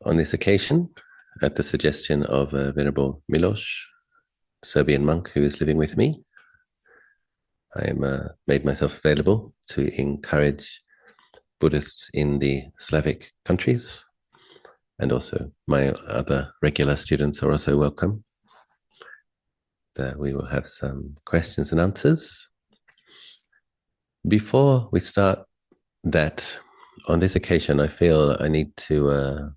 On this occasion, at the suggestion of Venerable Miloš, Serbian monk who is living with me, I am made myself available to encourage Buddhists in the Slavic countries, and also my other regular students are also welcome. We will have some questions and answers. Before we start that, on this occasion, I feel I need to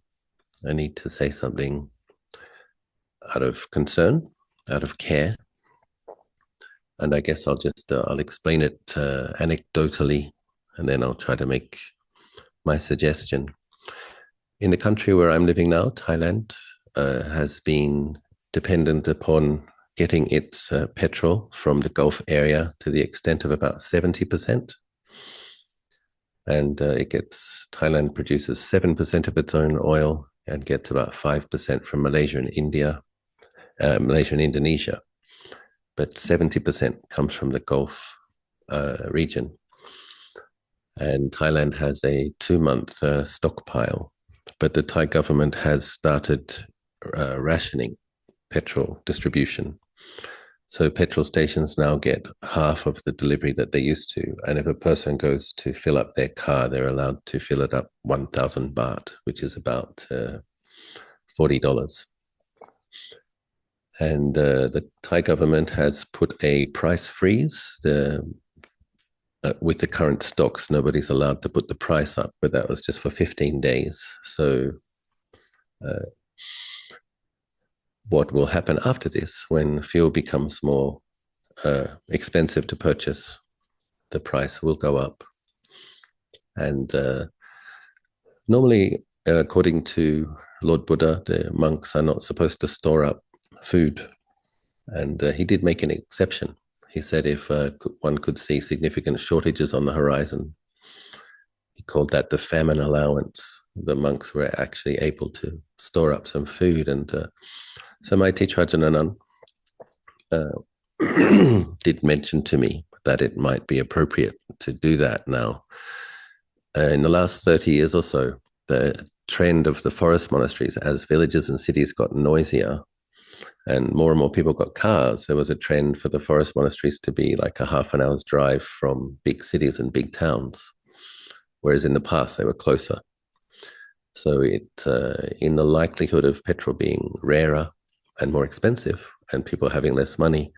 say something out of concern, out of care, and I guess I'll explain it anecdotally, and then I'll try to make my suggestion. In the country where I'm living now, Thailand, has been dependent upon getting its petrol from the Gulf area to the extent of about 70%. And Thailand produces 7% of its own oil and gets about 5% from Malaysia and Indonesia. But 70% comes from the Gulf region. And Thailand has a 2-month stockpile, but the Thai government has started rationing petrol distribution. So petrol stations now get half of the delivery that they used to. And if a person goes to fill up their car, they're allowed to fill it up 1,000 baht, which is about $40. And the Thai government has put a price freeze. With the current stocks, nobody's allowed to put the price up, but that was just for 15 days. So what will happen after this, when fuel becomes more expensive to purchase, the price will go up. And normally, according to Lord Buddha, the monks are not supposed to store up food. And he did make an exception. He said if one could see significant shortages on the horizon, he called that the famine allowance. The monks were actually able to store up some food. And so my teacher Ajahn Achalo did mention to me that it might be appropriate to do that now. In the last 30 years or so, the trend of the forest monasteries, as villages and cities got noisier and more people got cars, there was a trend for the forest monasteries to be like a half an hour's drive from big cities and big towns, whereas in the past they were closer. So in the likelihood of petrol being rarer and more expensive and people having less money,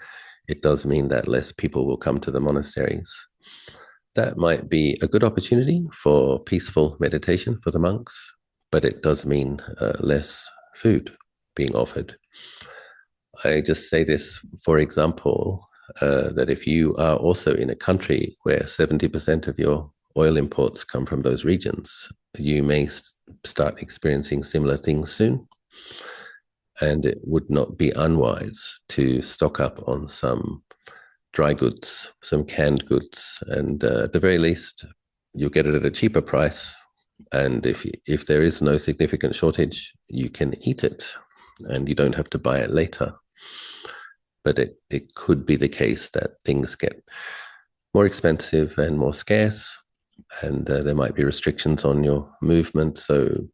it does mean that less people will come to the monasteries. That might be a good opportunity for peaceful meditation for the monks, but it does mean less food being offered. I just say this, for example, that if you are also in a country where 70% of your oil imports come from those regions, you may start experiencing similar things soon. And it would not be unwise to stock up on some dry goods, some canned goods, and at the very least, you'll get it at a cheaper price. And if there is no significant shortage, you can eat it and you don't have to buy it later. But it could be the case that things get more expensive and more scarce, and there might be restrictions on your movement. So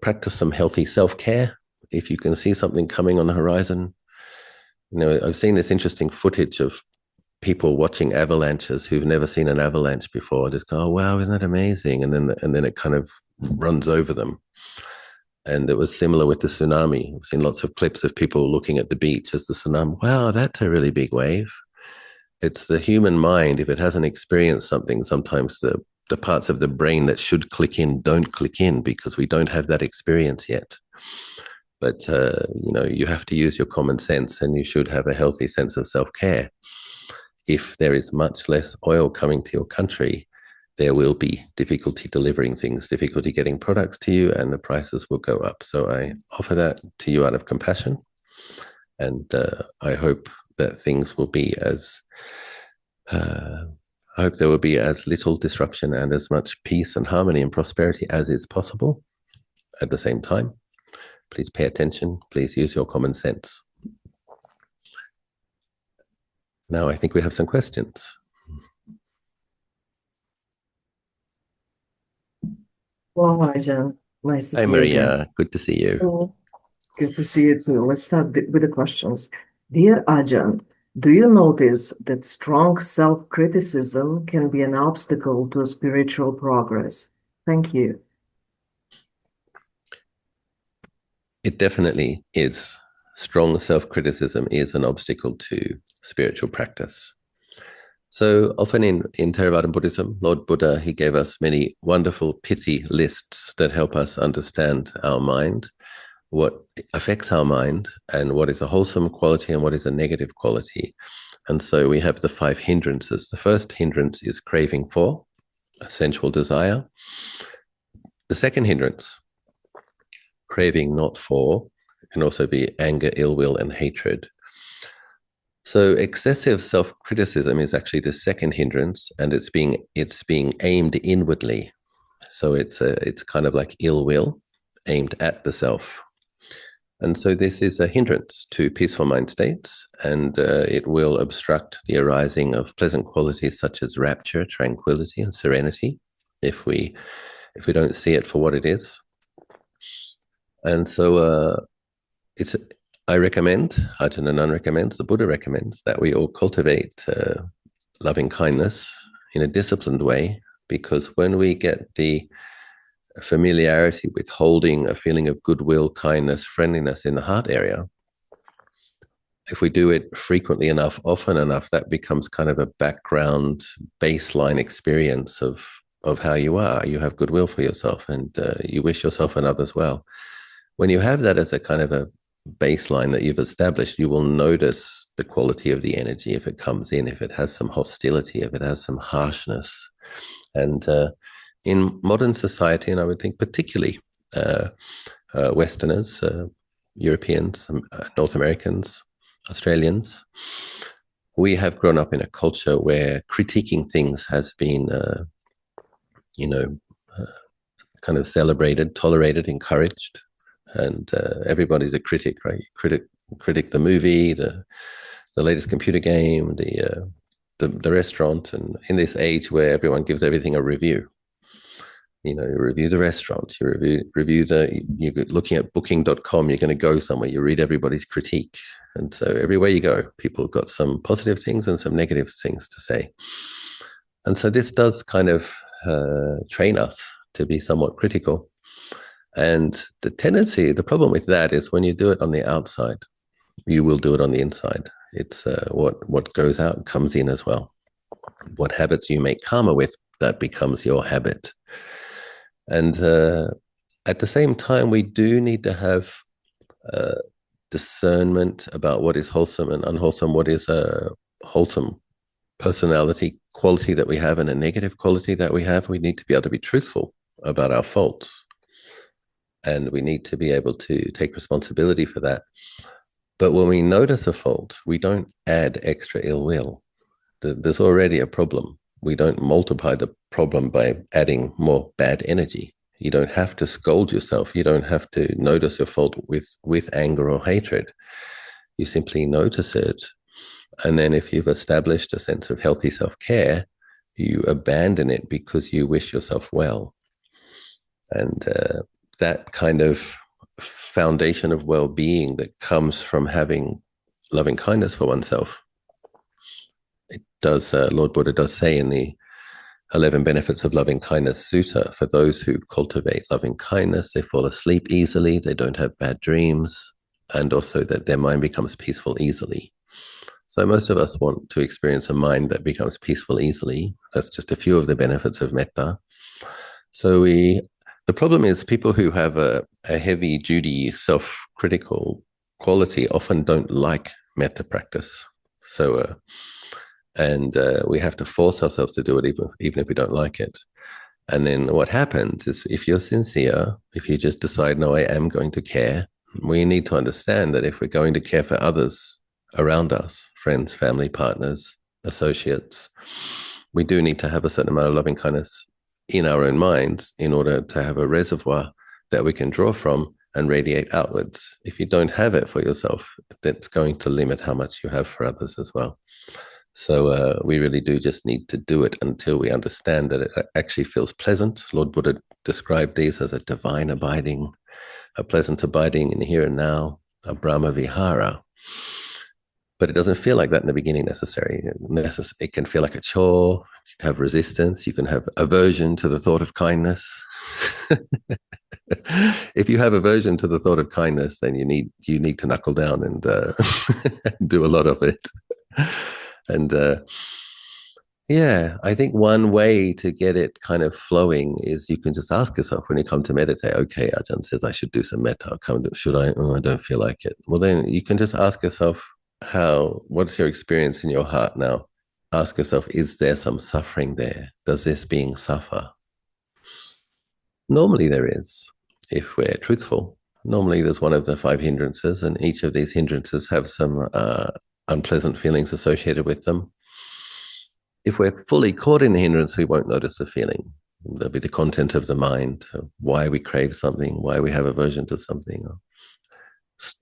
practice some healthy self-care. If you can see something coming on the horizon, I've seen this interesting footage of people watching avalanches who've never seen an avalanche before. Just go, oh, wow, isn't that amazing? And then it kind of runs over them. And it was similar with the tsunami. I've seen lots of clips of people looking at the beach as the tsunami. Wow, that's a really big wave. It's the human mind. If it hasn't experienced something, sometimes the parts of the brain that should click in don't click in because we don't have that experience yet. But, you have to use your common sense, and you should have a healthy sense of self-care. If there is much less oil coming to your country, there will be difficulty delivering things, difficulty getting products to you, and the prices will go up. So I offer that to you out of compassion. And I hope that things will be I hope there will be as little disruption and as much peace and harmony and prosperity as is possible at the same time. Please pay attention. Please use your common sense. Now I think we have some questions. Wow, Ajahn. Nice to Hi, see you again. Maria. Good to see you. Oh, good to see you too. Let's start with the questions. Dear Ajahn, do you notice that strong self-criticism can be an obstacle to spiritual progress? Thank you. It definitely is. Strong self-criticism is an obstacle to spiritual practice. So often in Theravada Buddhism, Lord Buddha, he gave us many wonderful pithy lists that help us understand our mind, what affects our mind, and what is a wholesome quality and what is a negative quality. And so we have the 5 hindrances. The first hindrance is craving for, a sensual desire. The second hindrance, craving not for, can also be anger, ill will, and hatred. So excessive self-criticism is actually the second hindrance, and it's being aimed inwardly. So it's kind of like ill will aimed at the self. And so this is a hindrance to peaceful mind states, and it will obstruct the arising of pleasant qualities such as rapture, tranquility, and serenity if we don't see it for what it is. And so it's I recommend, Ajahn Anan recommends, the Buddha recommends that we all cultivate loving kindness in a disciplined way, because when we get the familiarity with holding a feeling of goodwill, kindness, friendliness in the heart area, if we do it frequently enough, often enough, that becomes kind of a background baseline experience of how you are. You have goodwill for yourself, and you wish yourself and others well. When you have that as a kind of a baseline that you've established, you will notice the quality of the energy if it comes in, if it has some hostility, if it has some harshness. And in modern society, and I would think particularly uh, Westerners, Europeans, North Americans, Australians, we have grown up in a culture where critiquing things has been, you know, uh, kind of celebrated, tolerated, encouraged, and everybody's a critic, right? Critic the movie, the latest computer game, the restaurant, and in this age where everyone gives everything a review. You know, you review the restaurant, you review you're looking at booking.com, you're going to go somewhere, you read everybody's critique. And so everywhere you go, people have got some positive things and some negative things to say. And so this does kind of train us to be somewhat critical. And the problem with that is when you do it on the outside, you will do it on the inside. It's what goes out comes in as well. What habits you make karma with, that becomes your habit. And at the same time, we do need to have uh, discernment about what is wholesome and unwholesome, what is a wholesome personality quality that we have and a negative quality that we have. We need to be able to be truthful about our faults. And we need to be able to take responsibility for that. But when we notice a fault, we don't add extra ill will. There's already a problem. We don't multiply the problem by adding more bad energy. You don't have to scold yourself. You don't have to notice your fault with anger or hatred. You simply notice it. And then if you've established a sense of healthy self-care, you abandon it because you wish yourself well. And that kind of foundation of well-being that comes from having loving kindness for oneself, it does, Lord Buddha does say in the 11 Benefits of Loving Kindness Sutta, for those who cultivate loving kindness, they fall asleep easily, they don't have bad dreams, and also that their mind becomes peaceful easily. So most of us want to experience a mind that becomes peaceful easily. That's just a few of the benefits of metta. So the problem is people who have a heavy duty self-critical quality often don't like metta practice. So, and we have to force ourselves to do it even if we don't like it. And then what happens is if you're sincere, if you just decide, no, I am going to care, we need to understand that if we're going to care for others around us, friends, family, partners, associates, we do need to have a certain amount of loving kindness in our own minds in order to have a reservoir that we can draw from and radiate outwards. If you don't have it for yourself, that's going to limit how much you have for others as well. So we really do just need to do it until we understand that it actually feels pleasant. Lord Buddha described these as a divine abiding, a pleasant abiding in here and now, a Brahma Vihara. But it doesn't feel like that in the beginning necessarily. It can feel like a chore, you can have resistance, you can have aversion to the thought of kindness. If you have aversion to the thought of kindness, then you need to knuckle down and do a lot of it. And yeah, I think one way to get it kind of flowing is you can just ask yourself when you come to meditate, okay, Ajahn says I should do some metta. Should I? Oh, I don't feel like it. Well, then you can just ask yourself, what's your experience in your heart now? Ask yourself, is there some suffering there? Does this being suffer? Normally there is, if we're truthful. Normally there's one of the 5 hindrances, and each of these hindrances have some unpleasant feelings associated with them. If we're fully caught in the hindrance, we won't notice the feeling. There'll be the content of the mind, why we crave something, why we have aversion to something, or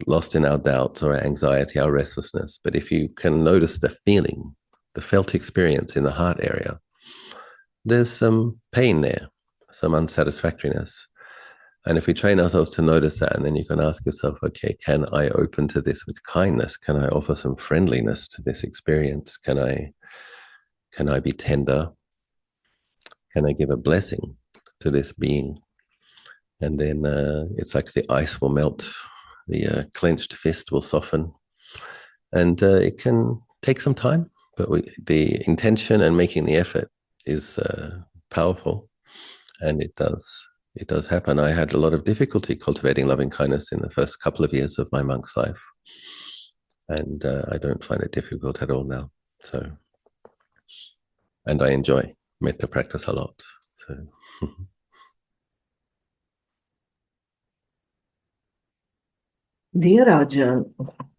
lost in our doubts or our anxiety, our restlessness. But if you can notice the feeling, the felt experience in the heart area, there's some pain there, some unsatisfactoriness. And if we train ourselves to notice that, and then you can ask yourself, okay, can I open to this with kindness? Can I offer some friendliness to this experience? Can I be tender? Can I give a blessing to this being? And then it's like the ice will melt, the clenched fist will soften. And it can take some time, but the intention and making the effort is powerful. And it does happen. I had a lot of difficulty cultivating loving kindness in the first couple of years of my monk's life. And I don't find it difficult at all now. And I enjoy metta practice a lot. So. Dear Ajahn,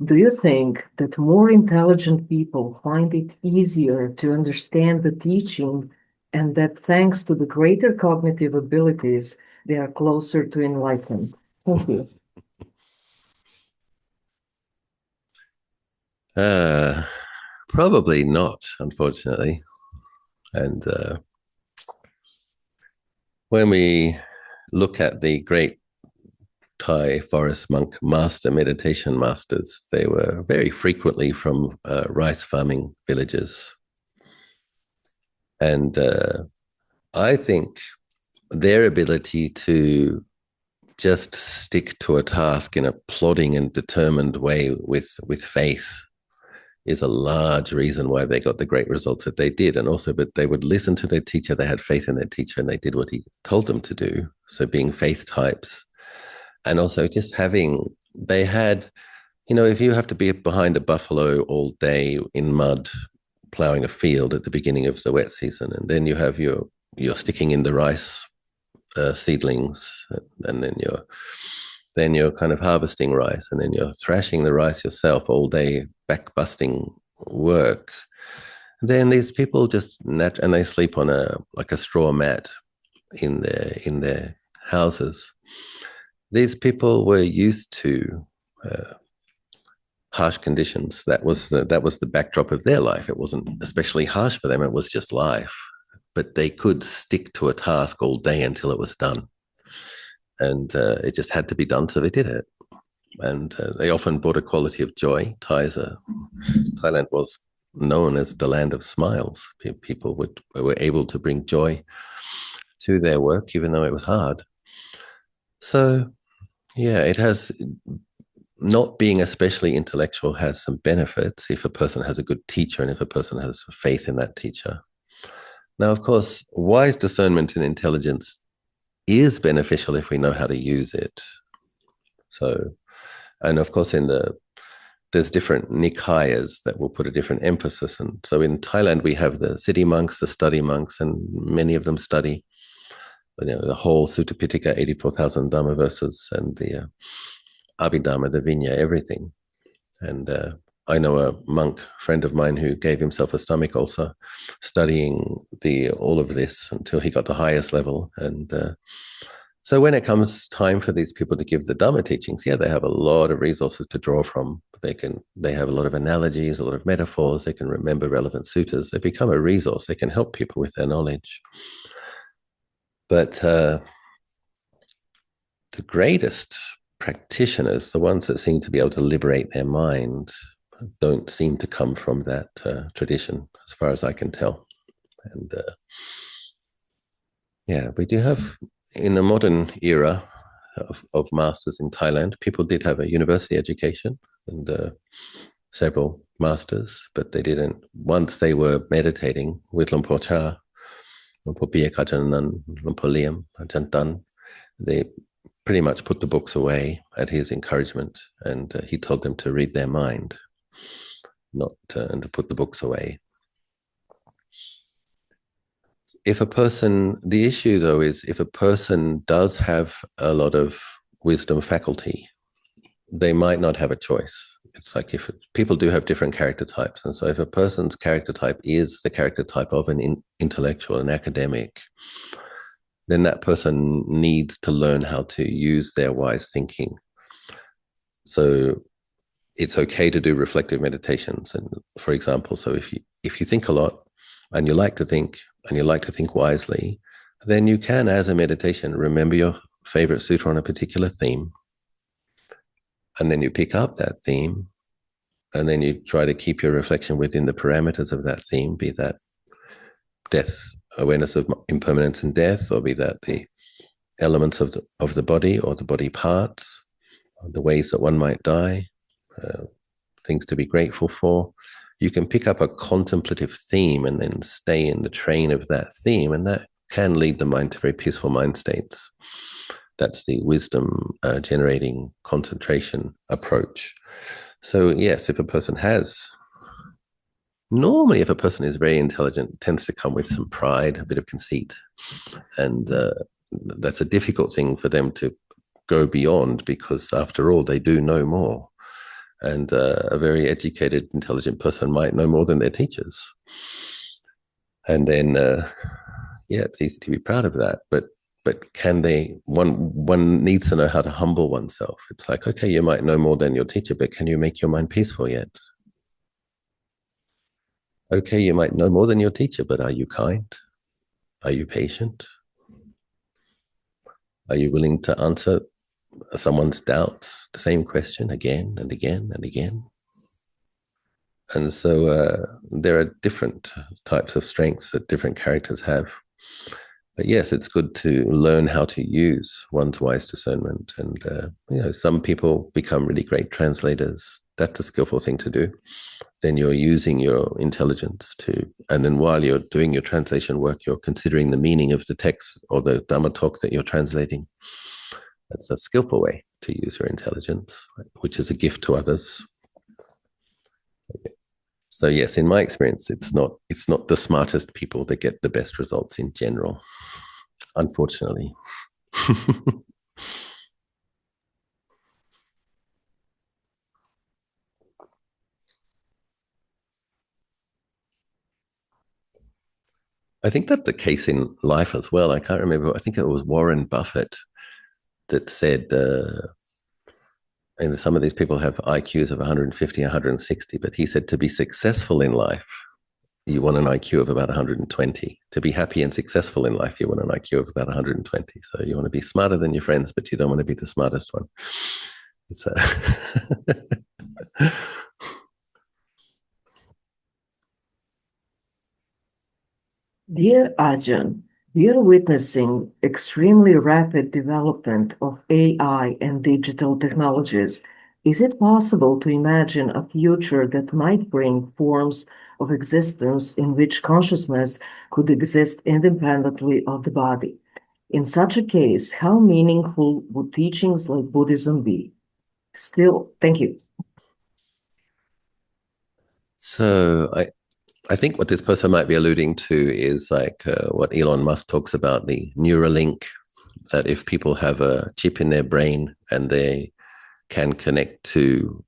do you think that more intelligent people find it easier to understand the teaching, and that thanks to the greater cognitive abilities, they are closer to enlightenment? Thank you. Probably not, unfortunately. And when we look at the great Thai forest monk meditation masters, they were very frequently from rice farming villages. And I think their ability to just stick to a task in a plodding and determined way with faith is a large reason why they got the great results that they did. And also, but they would listen to their teacher, they had faith in their teacher, and they did what he told them to do. So being faith types. And also just they had, if you have to be behind a buffalo all day in mud, plowing a field at the beginning of the wet season, and then you have you're sticking in the rice seedlings, and then you're kind of harvesting rice, and then you're thrashing the rice yourself all day, back busting work. Then these people and they sleep on a straw mat in their houses. These people were used to harsh conditions. That was the backdrop of their life. It wasn't especially harsh for them. It was just life. But they could stick to a task all day until it was done. And it just had to be done, so they did it. And they often brought a quality of joy. Thailand was known as the land of smiles. People were able to bring joy to their work, even though it was hard. So, yeah, it has, not being especially intellectual has some benefits if a person has a good teacher and if a person has faith in that teacher. Now, of course, wise discernment and intelligence is beneficial if we know how to use it. So, and of course, there's different nikayas that will put a different emphasis. And so in Thailand, we have the city monks, the study monks, and many of them study the whole Sutta Pitaka, 84,000 Dhamma verses, and the Abhidhamma, the Vinaya, everything. And I know a monk friend of mine who gave himself a stomach ulcer studying all of this until he got the highest level. And So when it comes time for these people to give the Dhamma teachings, yeah, they have a lot of resources to draw from. They have a lot of analogies, a lot of metaphors. They can remember relevant suttas. They become a resource. They can help people with their knowledge. But the greatest practitioners, the ones that seem to be able to liberate their mind, don't seem to come from that tradition, as far as I can tell. And yeah, we do have, in the modern era of masters in Thailand, people did have a university education and several masters, but they didn't, once they were meditating with Luang Por Cha, Luang Por Pia Kajanan, Luang Por Liam, Ajahn Tan, they pretty much put the books away at his encouragement, and he told them to read their mind, not and to put the books away. If a person, the issue though is if a person does have a lot of wisdom faculty, they might not have a choice. It's like if people do have different character types. And so if a person's character type is the character type of an intellectual, an academic, then that person needs to learn how to use their wise thinking. So it's okay to do reflective meditations. And for example, so if you think a lot and you like to think wisely, then you can, as a meditation, remember your favorite sutra on a particular theme. And then you pick up that theme, and then you try to keep your reflection within the parameters of that theme, be that death, awareness of impermanence and death, or be that the elements of the body or the body parts, the ways that one might die, things to be grateful for. You can pick up a contemplative theme and then stay in the train of that theme, and that can lead the mind to very peaceful mind states. That's the wisdom generating concentration approach. So yes, if a person if a person is very intelligent, it tends to come with some pride, a bit of conceit. And that's a difficult thing for them to go beyond, because after all, they do know more. And a very educated, intelligent person might know more than their teachers. And then, yeah, it's easy to be proud of that. But can they, one needs to know how to humble oneself. It's like, okay, you might know more than your teacher, but can you make your mind peaceful yet? Okay, you might know more than your teacher, but are you kind? Are you patient? Are you willing to answer someone's doubts, the same question again and again and again? And so there are different types of strengths that different characters have. But yes, it's good to learn how to use one's wise discernment. And some people become really great translators. That's a skillful thing to do. Then you're using your intelligence and then while you're doing your translation work, you're considering the meaning of the text or the Dhamma talk that you're translating. That's a skillful way to use your intelligence, which is a gift to others. So yes, in my experience, it's not the smartest people that get the best results in general, unfortunately. I think that's the case in life as well. I can't remember. I think it was Warren Buffett that said, and some of these people have IQs of 150, 160, but he said to be successful in life, you want an IQ of about 120. To be happy and successful in life, you want an IQ of about 120. So you want to be smarter than your friends, but you don't want to be the smartest one. So Dear Ajahn, we are witnessing extremely rapid development of AI and digital technologies. Is it possible to imagine a future that might bring forms of existence in which consciousness could exist independently of the body? In such a case, how meaningful would teachings like Buddhism be? Still, thank you. So I think what this person might be alluding to is like what Elon Musk talks about, the Neuralink, that if people have a chip in their brain and they can connect to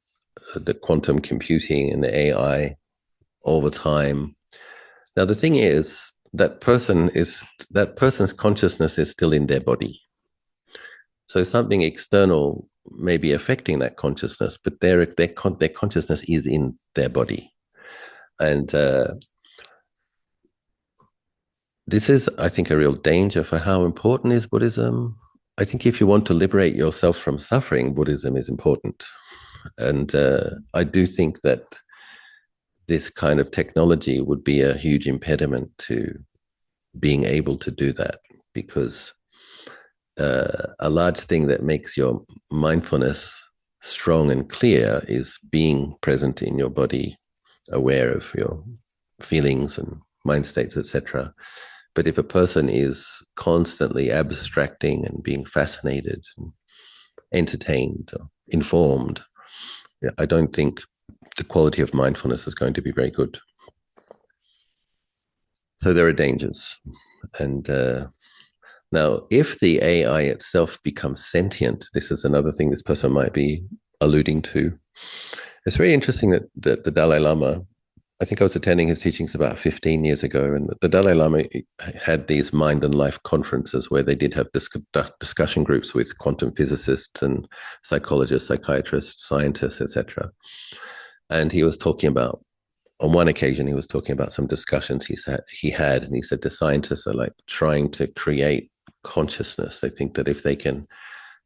the quantum computing and the AI all the time. Now, the thing is, that person's consciousness is still in their body. So something external may be affecting that consciousness, but their consciousness is in their body. And this is, I think, a real danger for how important is Buddhism. I think if you want to liberate yourself from suffering, Buddhism is important. And I do think that this kind of technology would be a huge impediment to being able to do that, because a large thing that makes your mindfulness strong and clear is being present in your body, aware of your feelings and mind states, etc. But if a person is constantly abstracting and being fascinated, and entertained, or informed, I don't think the quality of mindfulness is going to be very good. So there are dangers. And now, if the AI itself becomes sentient, this is another thing this person might be alluding to. It's very interesting that the Dalai Lama, I think I was attending his teachings about 15 years ago, and the Dalai Lama had these mind and life conferences where they did have discussion groups with quantum physicists and psychologists, psychiatrists, scientists, etc. And he was talking about, on one occasion, he was talking about some discussions he had, and he said the scientists are like trying to create consciousness. They think that if they can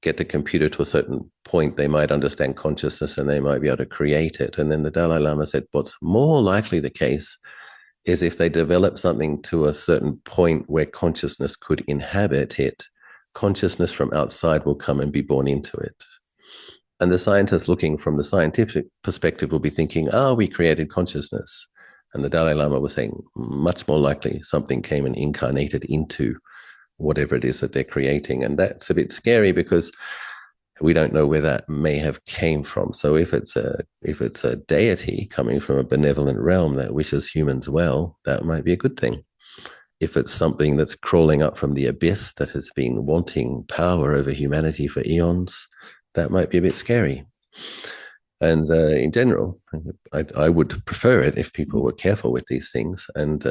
get the computer to a certain point, they might understand consciousness and they might be able to create it. And then the Dalai Lama said, what's more likely the case is if they develop something to a certain point where consciousness could inhabit it, consciousness from outside will come and be born into it. And the scientists looking from the scientific perspective will be thinking, we created consciousness. And the Dalai Lama was saying, much more likely something came and incarnated into whatever it is that they're creating. And that's a bit scary because we don't know where that may have came from. So if it's a deity coming from a benevolent realm that wishes humans well, that might be a good thing. If it's something that's crawling up from the abyss that has been wanting power over humanity for eons, that might be a bit scary. And in general, I would prefer it if people were careful with these things and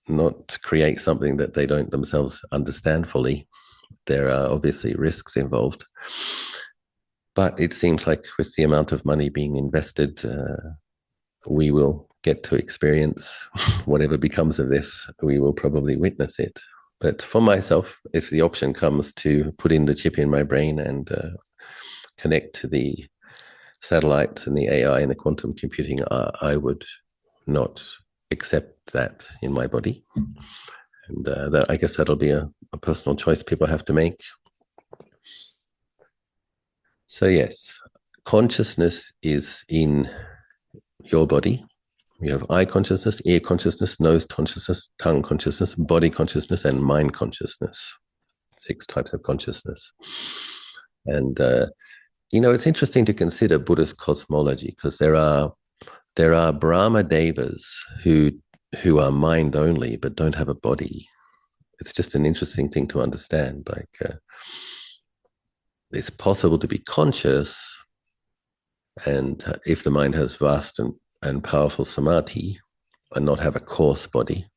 not create something that they don't themselves understand fully. There are obviously risks involved, but it seems like with the amount of money being invested, we will get to experience whatever becomes of this. We will probably witness it. But for myself, if the option comes to put in the chip in my brain and connect to the satellites and the AI and the quantum computing, I would not accept that in my body. And I guess that'll be a personal choice people have to make. So yes, consciousness is in your body. You have eye consciousness, ear consciousness, nose consciousness, tongue consciousness, body consciousness, and mind consciousness. 6 types of consciousness. And it's interesting to consider Buddhist cosmology because there are Brahma Devas who are mind only but don't have a body. It's just an interesting thing to understand. Like it's possible to be conscious, and if the mind has vast and powerful samadhi, and not have a coarse body.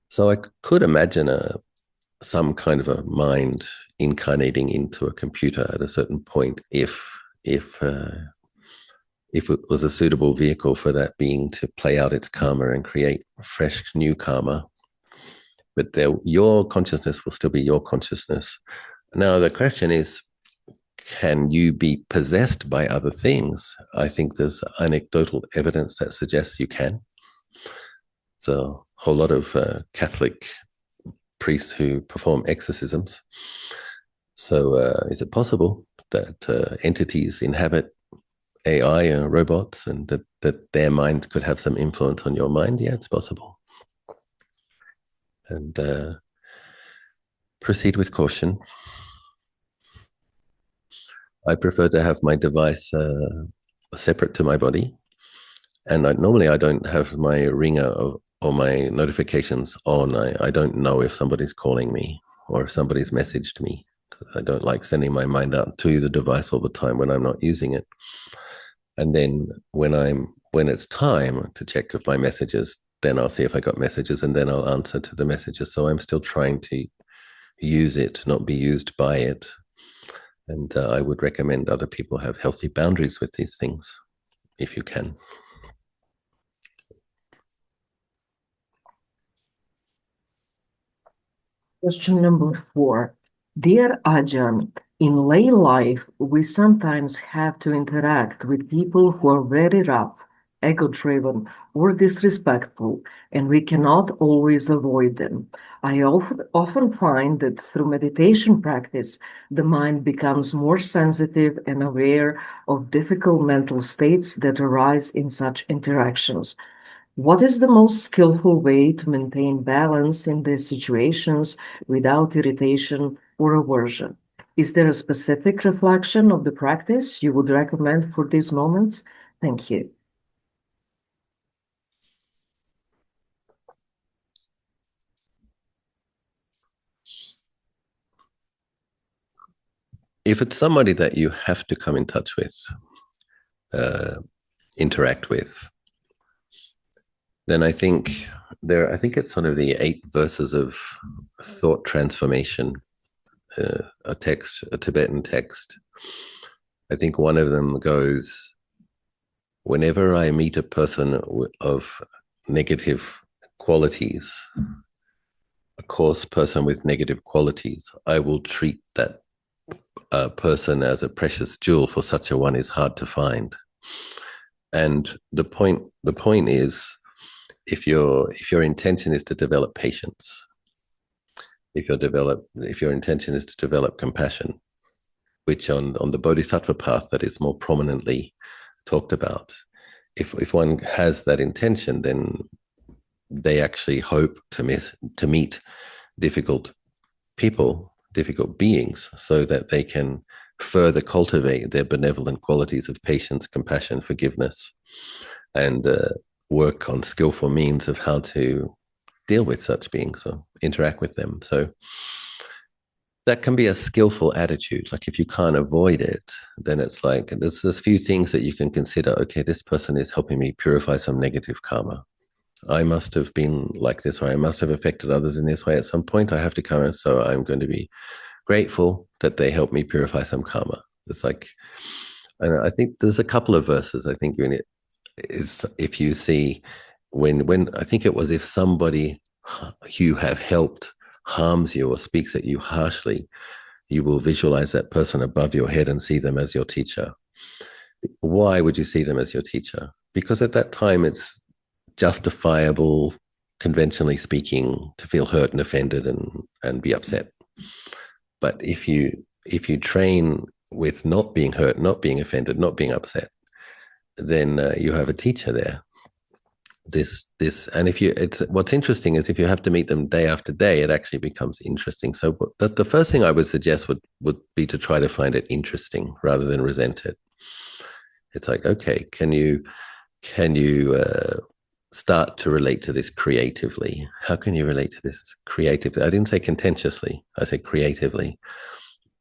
So I could imagine some kind of a mind incarnating into a computer at a certain point if it was a suitable vehicle for that being to play out its karma and create fresh new karma. But your consciousness will still be your consciousness. Now the question is, can you be possessed by other things? I think there's anecdotal evidence that suggests you can. So a whole lot of Catholic priests who perform exorcisms. So is it possible that entities inhabit AI and robots and that their mind could have some influence on your mind? Yeah, it's possible. And proceed with caution. I prefer to have my device separate to my body. And normally I don't have my ringer or my notifications on. I don't know if somebody's calling me or if somebody's messaged me. I don't like sending my mind out to the device all the time when I'm not using it. And then when it's time to check if my messages, then I'll see if I got messages and then I'll answer to the messages. So I'm still trying to use it, not be used by it. And I would recommend other people have healthy boundaries with these things, if you can. Question number 4. Dear Ajahn, in lay life, we sometimes have to interact with people who are very rough, ego-driven, or disrespectful, and we cannot always avoid them. I often find that through meditation practice, the mind becomes more sensitive and aware of difficult mental states that arise in such interactions. What is the most skillful way to maintain balance in these situations without irritation or aversion? Is there a specific reflection of the practice you would recommend for these moments? Thank you. If it's somebody that you have to come in touch with, interact with, then I think it's one of the 8 verses of thought transformation, a Tibetan text. I think one of them goes, whenever I meet a person of negative qualities, a coarse person with negative qualities, I will treat that person as a precious jewel, for such a one is hard to find. And the point is, if your intention is to develop patience, if your intention is to develop compassion, which on the bodhisattva path that is more prominently talked about, if one has that intention, then they actually hope to meet difficult people, difficult beings, so that they can further cultivate their benevolent qualities of patience, compassion, forgiveness, and work on skillful means of how to deal with such beings or interact with them. So that can be a skillful attitude. Like if you can't avoid it, then it's like there's a few things that you can consider. Okay, this person is helping me purify some negative karma. I must have been like this, or I must have affected others in this way at some point. I have to come, so I'm going to be grateful that they help me purify some karma. It's like, and I think there's a couple of verses. I think in it is, if you see when I think it was, if somebody you have helped harms you or speaks at you harshly, you will visualize that person above your head and see them as your teacher. Why would you see them as your teacher? Because at that time it's justifiable, conventionally speaking, to feel hurt and offended and be upset. But if you train with not being hurt, not being offended, not being upset, then you have a teacher there. And what's interesting is if you have to meet them day after day, it actually becomes interesting. So the first thing I would suggest would be to try to find it interesting rather than resent it. It's like, okay, can you start to relate to this creatively? How can you relate to this creatively? I didn't say contentiously. I said creatively.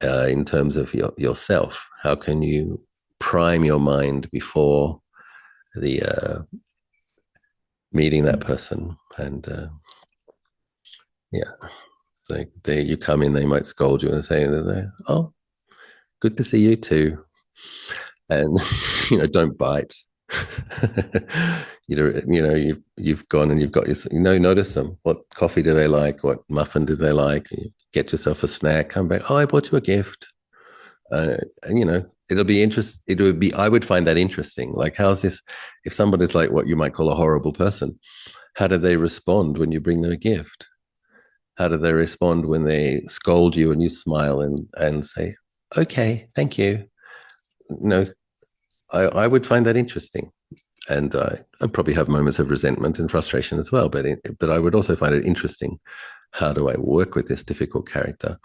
In terms of yourself, how can you prime your mind before the meeting that person? And yeah, like you come in, they might scold you and say, "Oh, good to see you too," and don't bite. You've gone and you've got your, notice them. What coffee do they like? What muffin do they like? You get yourself a snack, come back. Oh, I bought you a gift. And it'll be interesting. I would find that interesting. Like, how's this? If somebody's like what you might call a horrible person, how do they respond when you bring them a gift? How do they respond when they scold you and you smile and say, okay, thank you? I would find that interesting. And I'd probably have moments of resentment and frustration as well. But I would also find it interesting. How do I work with this difficult character?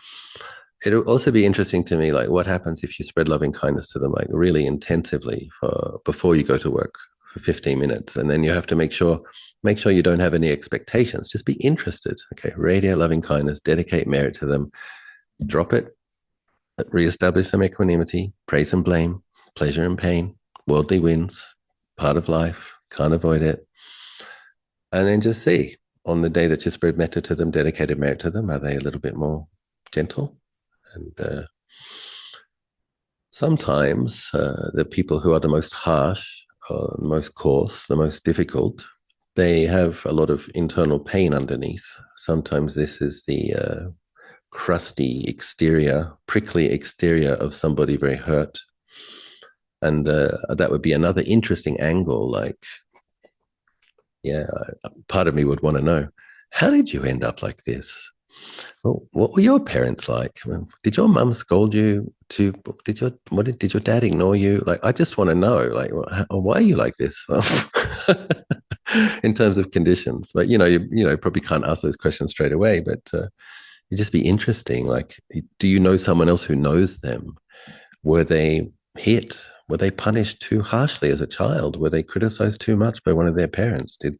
It'll also be interesting to me, like, what happens if you spread loving kindness to them, like, really intensively before you go to work for 15 minutes. And then you have to make sure you don't have any expectations. Just be interested. Okay, radiate loving kindness, dedicate merit to them, drop it, reestablish some equanimity, praise and blame, pleasure and pain, worldly wins, part of life, can't avoid it. And then just see, on the day that you spread metta to them, dedicated merit to them, are they a little bit more gentle. And sometimes the people who are the most harsh, or the most coarse, the most difficult, they have a lot of internal pain underneath. Sometimes this is the crusty exterior, prickly exterior of somebody very hurt. And that would be another interesting angle. Like, yeah, part of me would want to know, how did you end up like this? Well, what were your parents like? Did your mum scold you? Did your dad ignore you? Like, I just want to know, like, why are you like this? Well, in terms of conditions, but you probably can't ask those questions straight away. But it'd just be interesting. Like, do you know someone else who knows them? Were they hit? Were they punished too harshly as a child? Were they criticized too much by one of their parents? Did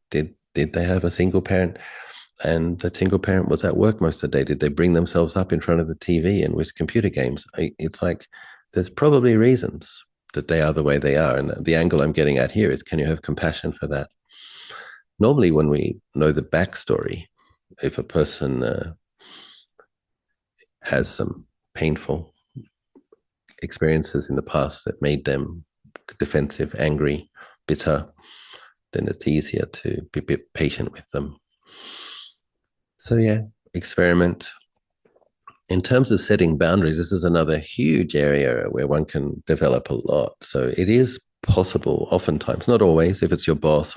they have a single parent? And the single parent was at work most of the day. Did they bring themselves up in front of the TV and with computer games? It's like there's probably reasons that they are the way they are. And the angle I'm getting at here is, can you have compassion for that? Normally, when we know the backstory, if a person has some painful experiences in the past that made them defensive, angry, bitter, then it's easier to be a bit patient with them. So yeah, experiment. In terms of setting boundaries, this is another huge area where one can develop a lot. So it is possible, oftentimes, not always, if it's your boss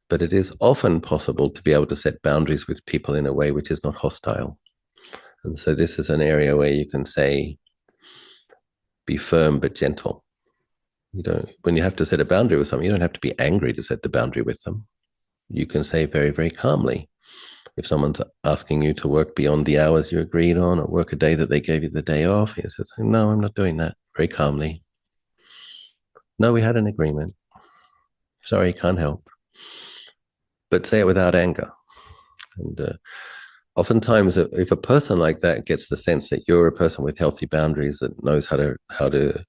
but it is often possible to be able to set boundaries with people in a way which is not hostile. And so this is an area where you can say, be firm but gentle. When you have to set a boundary with someone, you don't have to be angry to set the boundary with them. You can say very, very calmly, if someone's asking you to work beyond the hours you agreed on, or work a day that they gave you the day off, you say, no, I'm not doing that, very calmly. No, we had an agreement. Sorry, can't help. But say it without anger. And oftentimes, if a person like that gets the sense that you're a person with healthy boundaries, that knows how to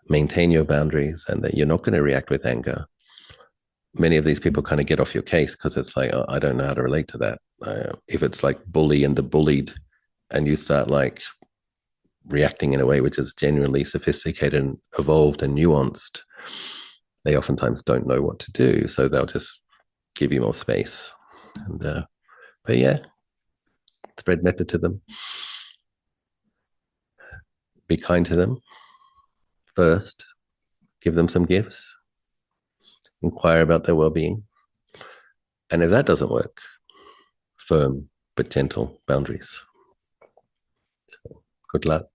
maintain your boundaries, and that you're not going to react with anger, many of these people kind of get off your case, because it's like, oh, I don't know how to relate to that. If it's like bully and the bullied, and you start like reacting in a way which is genuinely sophisticated and evolved and nuanced, they oftentimes don't know what to do. So they'll just give you more space. But yeah, spread metta to them. Be kind to them. First, give them some gifts. Inquire about their well-being. And if that doesn't work, firm but gentle boundaries. So, good luck.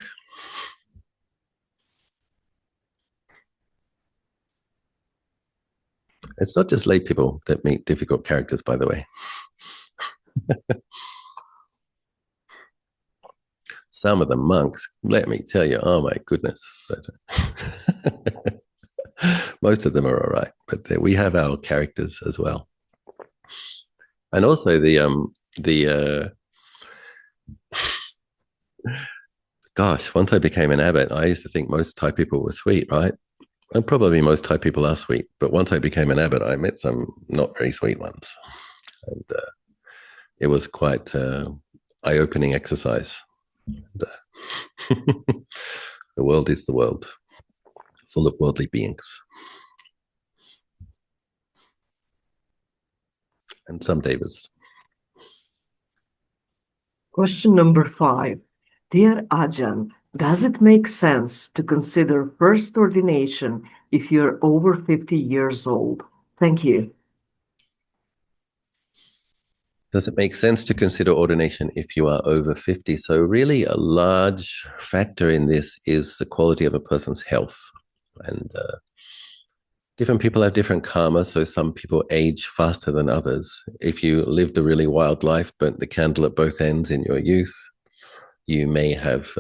It's not just lay people that meet difficult characters, by the way. Some of the monks, let me tell you, oh my goodness. Most of them are all right, but we have our characters as well. And also gosh, once I became an abbot, I used to think most Thai people were sweet, right? And probably most Thai people are sweet, but once I became an abbot, I met some not very sweet ones. And it was quite eye-opening exercise. The world is the world, full of worldly beings. And some devas. Question number 5. Dear Ajahn, does it make sense to consider first ordination if you're over 50 years old? Thank you. Does it make sense to consider ordination if you are over 50? So really a large factor in this is the quality of a person's health. And different people have different karma, so some people age faster than others. If you lived a really wild life, burnt the candle at both ends in your youth, you may have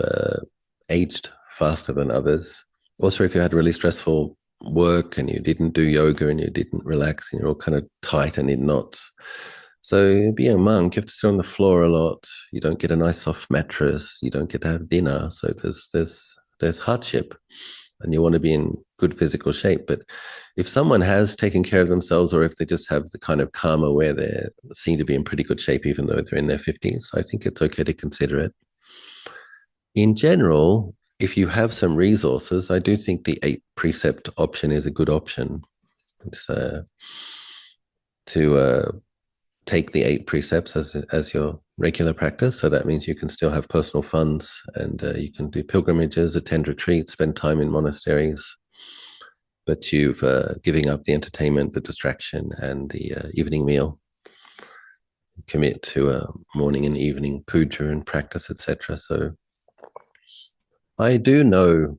aged faster than others. Also, if you had really stressful work and you didn't do yoga and you didn't relax and you're all kind of tight and in knots. So being a monk, you have to sit on the floor a lot. You don't get a nice soft mattress. You don't get to have dinner. So there's hardship, and you want to be in good physical shape. But if someone has taken care of themselves, or if they just have the kind of karma where they seem to be in pretty good shape, even though they're in their 50s, I think it's okay to consider it. In general, if you have some resources, I do think the 8-precept option is a good option. It's to take the 8 precepts as your regular practice. So that means you can still have personal funds, and you can do pilgrimages, attend retreats, spend time in monasteries. But you've giving up the entertainment, the distraction, and the evening meal. Commit to a morning and evening puja and practice, etc. So I do know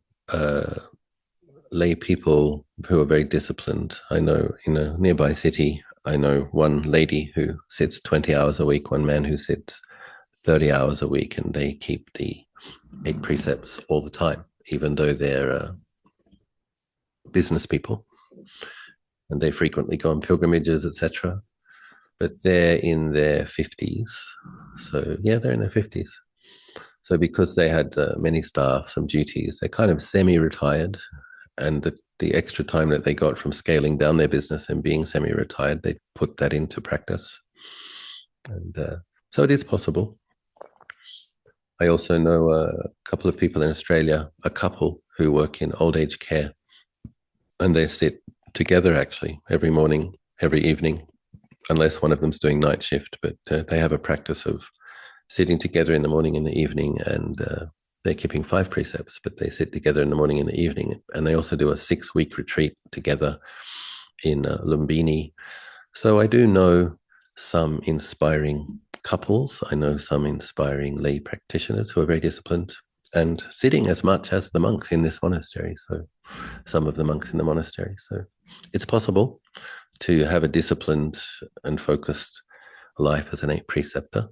lay people who are very disciplined. I know in a nearby city, I know one lady who sits 20 hours a week, one man who sits 30 hours a week, and they keep the 8 precepts all the time, even though they're business people, and they frequently go on pilgrimages, etc. But they're in their 50s. So yeah, they're in their 50s. So because they had many staff, some duties, they're kind of semi-retired, and the extra time that they got from scaling down their business and being semi-retired, they put that into practice. And so it is possible. I also know a couple of people in Australia, a couple who work in old age care, and they sit together actually every morning, every evening, unless one of them's doing night shift, but they have a practice of sitting together in the morning and the evening, and they're keeping 5 precepts, but they sit together in the morning and the evening. And they also do a 6-week retreat together in Lumbini. So I do know some inspiring couples. I know some inspiring lay practitioners who are very disciplined and sitting as much as the monks in this monastery. So some of the monks in the monastery. So it's possible to have a disciplined and focused life as an 8-preceptor.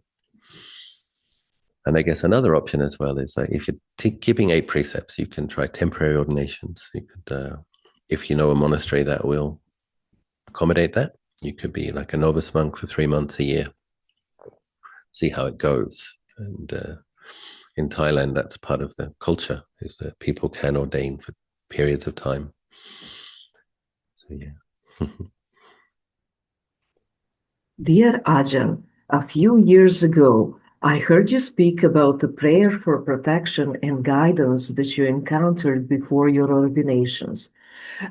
And I guess another option as well is if you're keeping 8 precepts, you can try temporary ordinations. You could, if you know a monastery that will accommodate that, you could be like a novice monk for 3 months a year, see how it goes. And in Thailand, that's part of the culture, is that people can ordain for periods of time. So yeah. Dear Ajahn, a few years ago, I heard you speak about the prayer for protection and guidance that you encountered before your ordinations.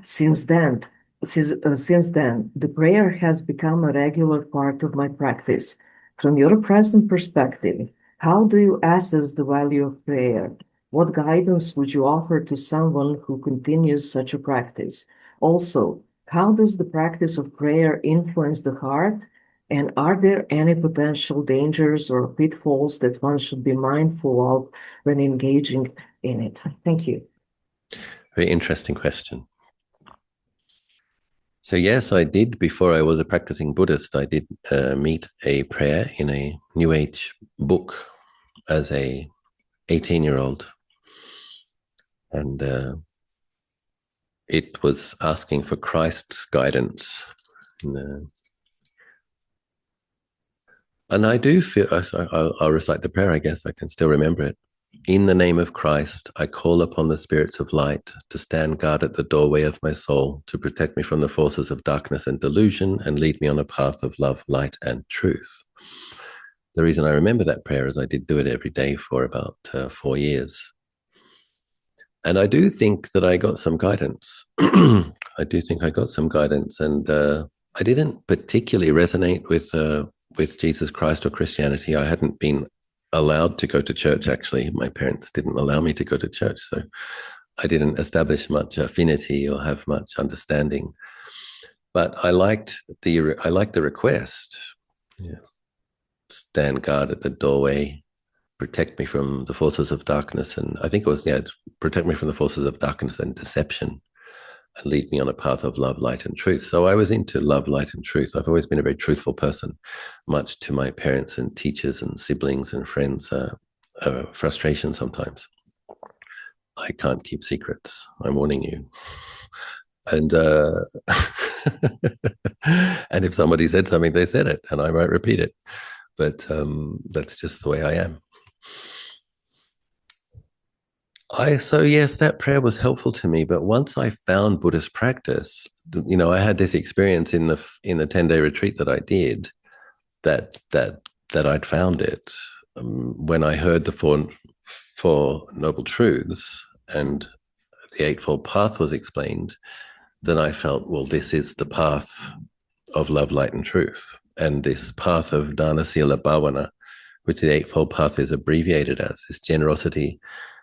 Since then, since then, the prayer has become a regular part of my practice. From your present perspective, how do you assess the value of prayer? What guidance would you offer to someone who continues such a practice? Also, how does the practice of prayer influence the heart? And are there any potential dangers or pitfalls that one should be mindful of when engaging in it? Thank you. Very interesting question. So yes, I did, before I was a practicing Buddhist, I did meet a prayer in a New Age book as a 18-year-old. And it was asking for Christ's guidance. And I do feel, I'll recite the prayer, I guess I can still remember it. In the name of Christ, I call upon the spirits of light to stand guard at the doorway of my soul, to protect me from the forces of darkness and delusion, and lead me on a path of love, light, and truth. The reason I remember that prayer is I did do it every day for about 4 years. And I do think that I got some guidance. I do think I got some guidance, and I didn't particularly resonate with Jesus Christ or Christianity. I hadn't been allowed to go to church, actually. My parents didn't allow me to go to church, so I didn't establish much affinity or have much understanding. But I liked the request. Yeah. Stand guard at the doorway, protect me from the forces of darkness, and I think it was, protect me from the forces of darkness and deception, and lead me on a path of love, light, and truth. So I was into love, light, and truth. I've always been a very truthful person, much to my parents and teachers and siblings and friends' frustration sometimes. I can't keep secrets, I'm warning you. And and if somebody said something, they said it, and I won't repeat it. But that's just the way I am. So yes, that prayer was helpful to me. But once I found Buddhist practice, I had this experience in the 10-day retreat that I did, that I'd found it when I heard the for Noble Truths and the Eightfold Path was explained, then I felt, well, this is the path of love, light, and truth. And this path of Dana, Sila, Bhavana, which the Eightfold Path is abbreviated as, this generosity,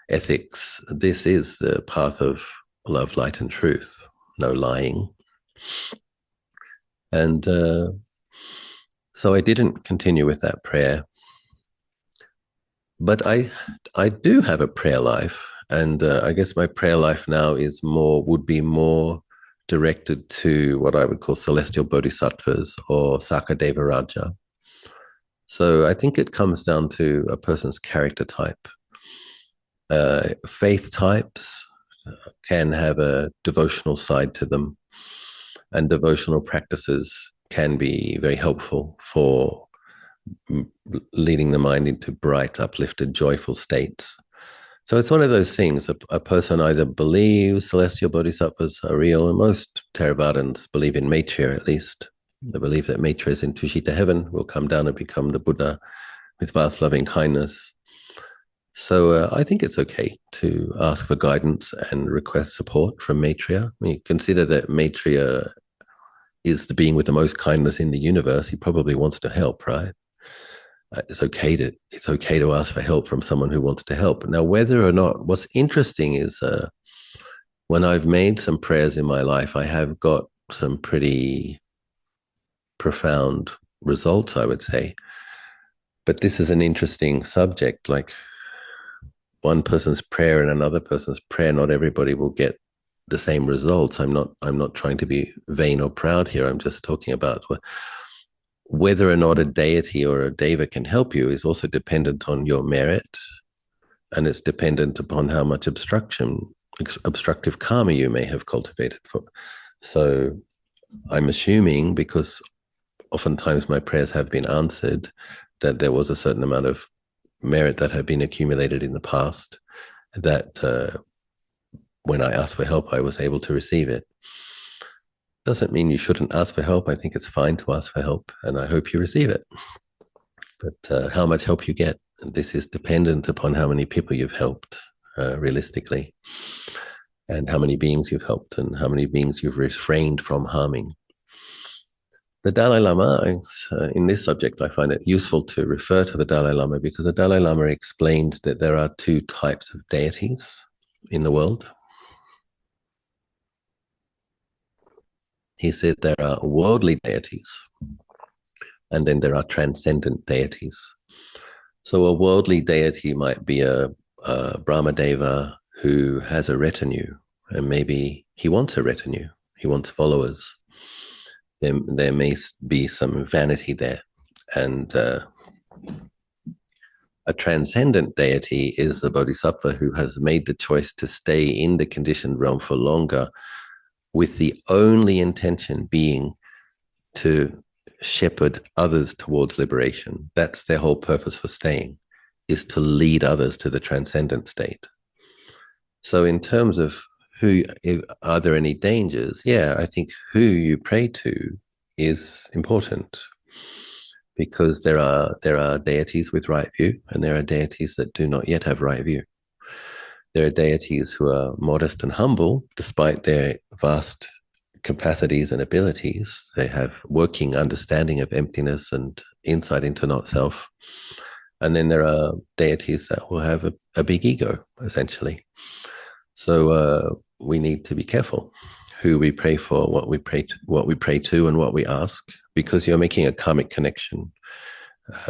ethics, this is the path of love, light, and truth. No lying. And so I didn't continue with that prayer. But I do have a prayer life. And I guess my prayer life now would be more directed to what I would call celestial bodhisattvas or Sakadeva Raja. So I think it comes down to a person's character type. Faith types can have a devotional side to them, and devotional practices can be very helpful for leading the mind into bright, uplifted, joyful states. So it's one of those things. A person either believes celestial bodhisattvas are real, and most Theravadins believe in Maitreya at least. They believe that Maitreya is in Tushita heaven, will come down and become the Buddha with vast loving kindness. So I think it's okay to ask for guidance and request support from Maitreya. I mean, consider that Maitreya is the being with the most kindness in the universe. He probably wants to help, right? It's okay to ask for help from someone who wants to help. Now, whether or not, what's interesting is when I've made some prayers in my life, I have got some pretty profound results, I would say. But this is an interesting subject. Like one person's prayer and another person's prayer, not everybody will get the same results. I'm not trying to be vain or proud here. I'm just talking about whether or not a deity or a deva can help you is also dependent on your merit, and it's dependent upon how much obstructive karma you may have cultivated. So I'm assuming, because oftentimes my prayers have been answered, that there was a certain amount of merit that had been accumulated in the past, that when I asked for help, I was able to receive it. Doesn't mean you shouldn't ask for help. I think it's fine to ask for help, and I hope you receive it. But how much help you get, this is dependent upon how many people you've helped, realistically, and how many beings you've helped, and how many beings you've refrained from harming. The Dalai Lama, in this subject, I find it useful to refer to the Dalai Lama because the Dalai Lama explained that there are two types of deities in the world. He said there are worldly deities, and then there are transcendent deities. So a worldly deity might be a Brahmadeva who has a retinue, and maybe he wants a retinue, he wants followers. There may be some vanity there. And a transcendent deity is a bodhisattva who has made the choice to stay in the conditioned realm for longer, with the only intention being to shepherd others towards liberation. That's their whole purpose for staying, is to lead others to the transcendent state. So in terms of are there any dangers? Yeah, I think who you pray to is important, because there are deities with right view, and there are deities that do not yet have right view. There are deities who are modest and humble, despite their vast capacities and abilities. They have working understanding of emptiness and insight into not self. And then there are deities that will have a big ego, essentially. So we need to be careful who we pray for, what we pray to, and what we ask, because you're making a karmic connection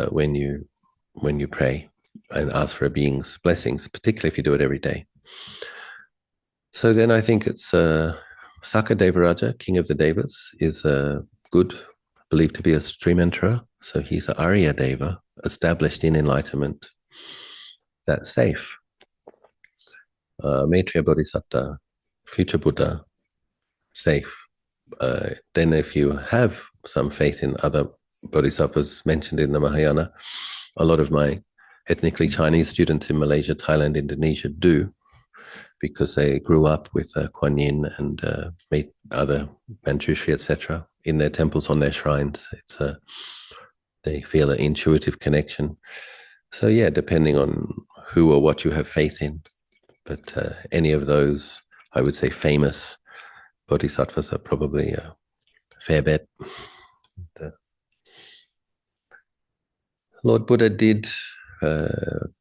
when you pray and ask for a being's blessings, particularly if you do it every day. So then I think it's Sakadeva Raja, king of the devas, is good, believed to be a Sri Mantra. So he's an Arya Deva, established in enlightenment. That's safe. Maitreya Bodhisattva, future Buddha, safe. Then if you have some faith in other bodhisattvas mentioned in the Mahayana, a lot of my ethnically Chinese students in Malaysia, Thailand, Indonesia do, because they grew up with Kuan Yin and other Manjushri, etc., in their temples, on their shrines. They feel an intuitive connection. So yeah, depending on who or what you have faith in. But any of those, I would say, famous bodhisattvas are probably a fair bet. Lord Buddha did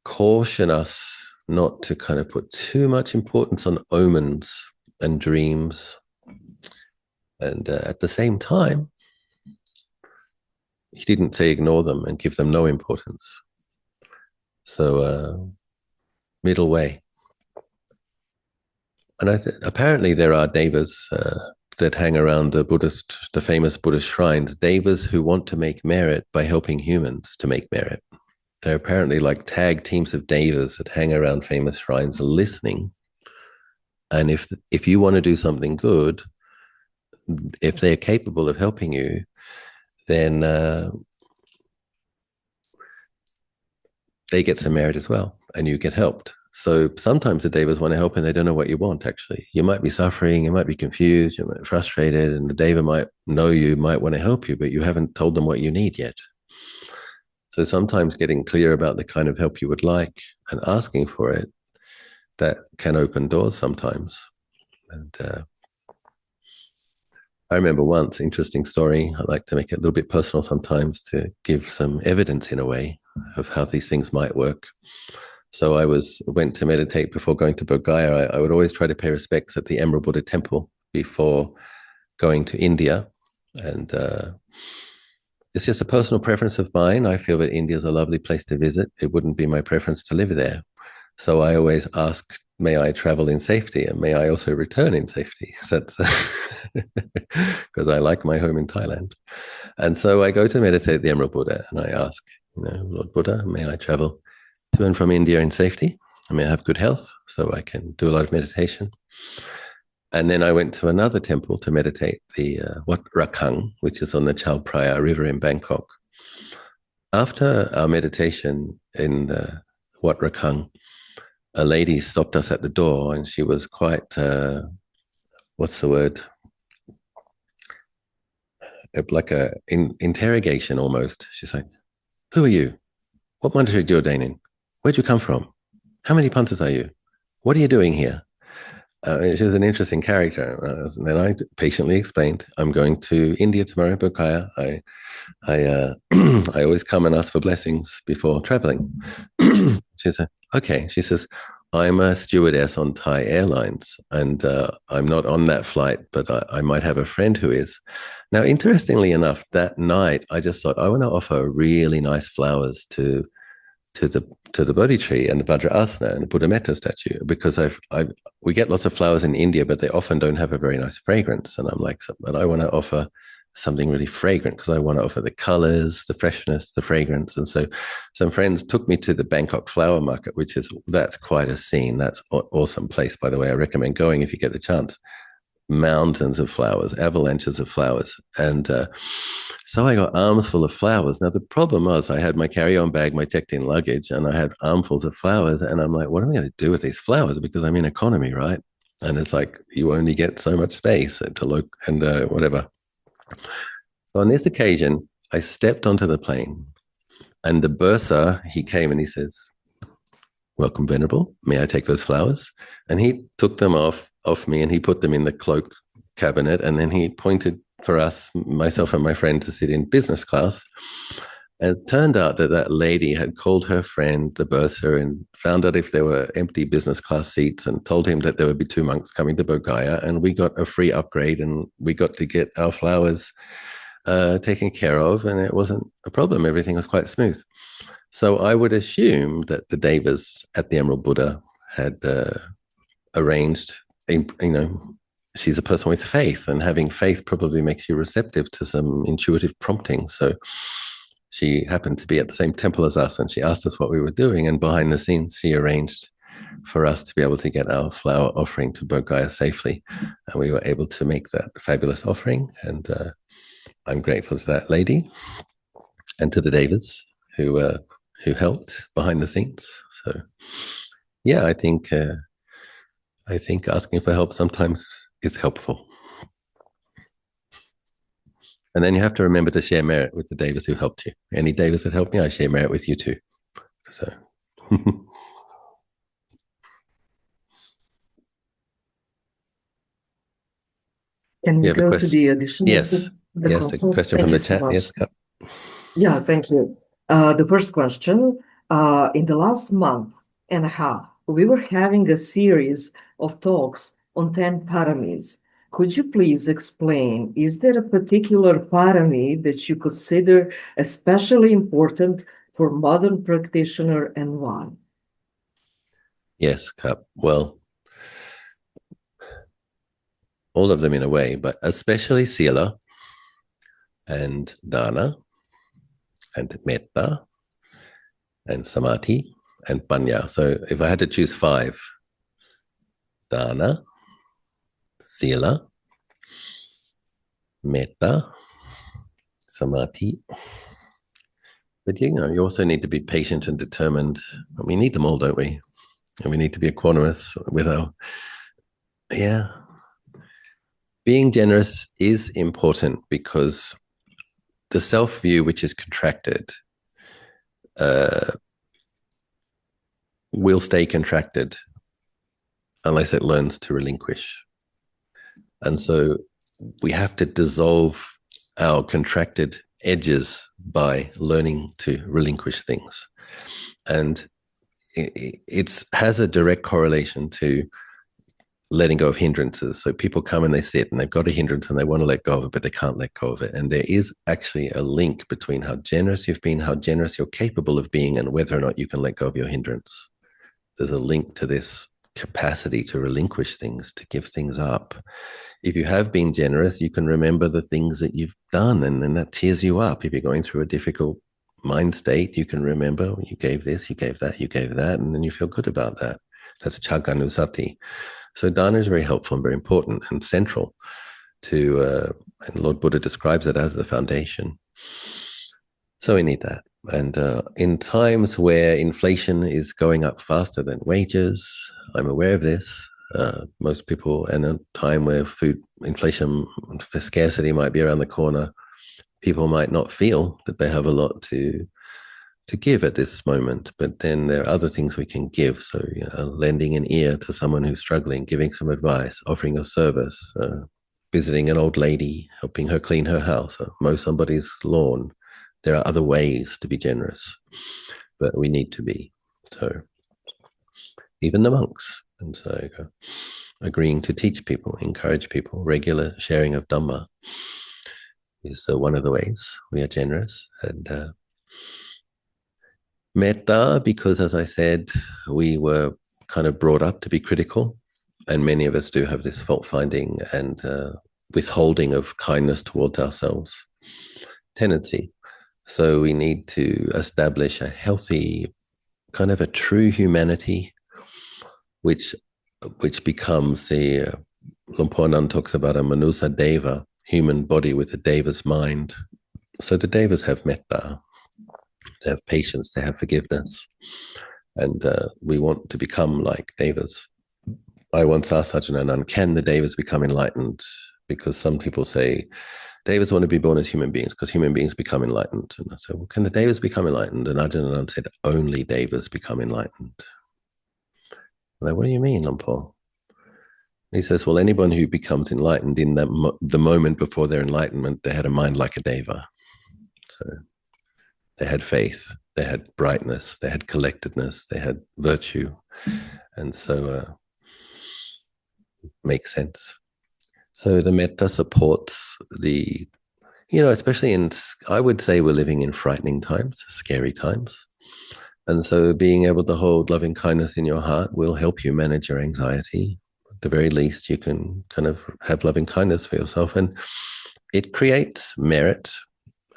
caution us not to kind of put too much importance on omens and dreams. And at the same time, he didn't say ignore them and give them no importance. So middle way. And apparently there are devas that hang around the famous Buddhist shrines, devas who want to make merit by helping humans to make merit. They're apparently like tag teams of devas that hang around famous shrines listening. And if you want to do something good, if they're capable of helping you, then they get some merit as well, and you get helped. So sometimes the devas want to help and they don't know what you want, actually. You might be suffering, you might be confused, you might be frustrated, and the deva might know you, might want to help you, but you haven't told them what you need yet. So sometimes getting clear about the kind of help you would like and asking for it, that can open doors sometimes. And I remember once, interesting story, I like to make it a little bit personal sometimes to give some evidence in a way of how these things might work. So I went to meditate before going to Bodh Gaya. I would always try to pay respects at the Emerald Buddha Temple before going to India. And it's just a personal preference of mine. I feel that India is a lovely place to visit. It wouldn't be my preference to live there. So I always ask, may I travel in safety and may I also return in safety? That's because I like my home in Thailand. And so I go to meditate at the Emerald Buddha and I ask, Lord Buddha, may I travel to and from India in safety? I may have good health so I can do a lot of meditation. And then I went to another temple to meditate, the Wat Rakhang, which is on the Chao Phraya River in Bangkok. After our meditation in Wat Rakhang, a lady stopped us at the door and she was quite, what's the word? Like a interrogation almost. She's like, who are you? What monastery do you ordain in? Where'd you come from? How many panthas are you? What are you doing here? She was an interesting character. And then I patiently explained, I'm going to India tomorrow, Bodh Gaya. I always come and ask for blessings before traveling. She said, okay. She says, I'm a stewardess on Thai Airlines and I'm not on that flight, but I might have a friend who is. Now, interestingly enough, that night, I just thought, I want to offer really nice flowers to the Bodhi tree and the Vajrasana and the Buddha Metta statue, because we get lots of flowers in India, but they often don't have a very nice fragrance. And I'm like, but I want to offer something really fragrant because I want to offer the colors, the freshness, the fragrance. And so some friends took me to the Bangkok flower market, that's quite a scene. That's an awesome place, by the way. I recommend going if you get the chance. Mountains of flowers, avalanches of flowers. And so I got arms full of flowers. Now, the problem was I had my carry-on bag, my checked-in luggage, and I had armfuls of flowers. And I'm like, what am I going to do with these flowers? Because I'm in economy, right? And it's like, you only get so much space to look and whatever. So on this occasion, I stepped onto the plane and the bursar, he came and he says, welcome, Venerable. May I take those flowers? And he took them off me and he put them in the cloak cabinet. And then he pointed for us, myself and my friend, to sit in business class. And it turned out that lady had called her friend, the bursar, and found out if there were empty business class seats and told him that there would be 2 monks coming to Bodh Gaya. And we got a free upgrade and we got to get our flowers taken care of. And it wasn't a problem. Everything was quite smooth. So I would assume that the devas at the Emerald Buddha had arranged, she's a person with faith, and having faith probably makes you receptive to some intuitive prompting. So she happened to be at the same temple as us, and she asked us what we were doing. And behind the scenes, she arranged for us to be able to get our flower offering to Bodh Gaya safely. And we were able to make that fabulous offering. And I'm grateful to that lady and to the devas who helped behind the scenes. So yeah, I think asking for help sometimes is helpful. And then you have to remember to share merit with the devas who helped you. Any devas that helped me, I share merit with you too. So Can we You have a go to question? the additional Yes. the Yes, a consoles? question Thank from you the so chat. much. Yes. Yeah, thank you. The first question, in the last month and a half, we were having a series of talks on 10 paramis. Could you please explain, is there a particular paramī that you consider especially important for modern practitioner and why? Yes, Cup. Well, all of them in a way, but especially Sila and Dana and Metta and Samadhi and Panya. So if I had to choose 5, Dana, Sila, Metta, Samadhi. But you also need to be patient and determined. We need them all, don't we? And we need to be equanimous with our, yeah. Being generous is important because the self-view, which is contracted, will stay contracted unless it learns to relinquish. And so we have to dissolve our contracted edges by learning to relinquish things. And it has a direct correlation to letting go of hindrances. So people come and they sit and they've got a hindrance and they want to let go of it, but they can't let go of it. And there is actually a link between how generous you've been, how generous you're capable of being, and whether or not you can let go of your hindrance. There's a link to this capacity to relinquish things, to give things up. If you have been generous, you can remember the things that you've done, and then that cheers you up. If you're going through a difficult mind state, you can remember you gave this, you gave that, you gave that, and then you feel good about that. That's Chaganusati. So dana is very helpful and very important and central to, and Lord Buddha describes it as the foundation. So we need that. And in times where inflation is going up faster than wages, I'm aware of this. Most people, in a time where food inflation for scarcity might be around the corner, people might not feel that they have a lot to give at this moment, but then there are other things we can give. So lending an ear to someone who's struggling, giving some advice, offering a service, visiting an old lady, helping her clean her house, or mow somebody's lawn. There are other ways to be generous, but we need to be. So even the monks, and so agreeing to teach people, encourage people, regular sharing of Dhamma is one of the ways we are generous. And metta, because as I said, we were kind of brought up to be critical, and many of us do have this fault-finding and withholding of kindness towards ourselves tendency. So we need to establish a healthy, kind of a true humanity, which becomes the Luang Por Nan talks about a manusa deva, human body with a deva's mind. So the devas have metta, they have patience, they have forgiveness, and we want to become like devas. I once asked Ajahn Achalo, can the devas become enlightened? Because some people say devas want to be born as human beings because human beings become enlightened. And I said, well, can the devas become enlightened? And Ajahn Achalo said, only devas become enlightened. I'm like, what do you mean, Luang Por? He says, well, anyone who becomes enlightened in that the moment before their enlightenment, they had a mind like a deva. So they had faith, they had brightness, they had collectedness, they had virtue. And so makes sense. So the metta supports the, especially I would say we're living in frightening times, scary times. And so being able to hold loving kindness in your heart will help you manage your anxiety. At the very least, you can kind of have loving kindness for yourself. And it creates merit.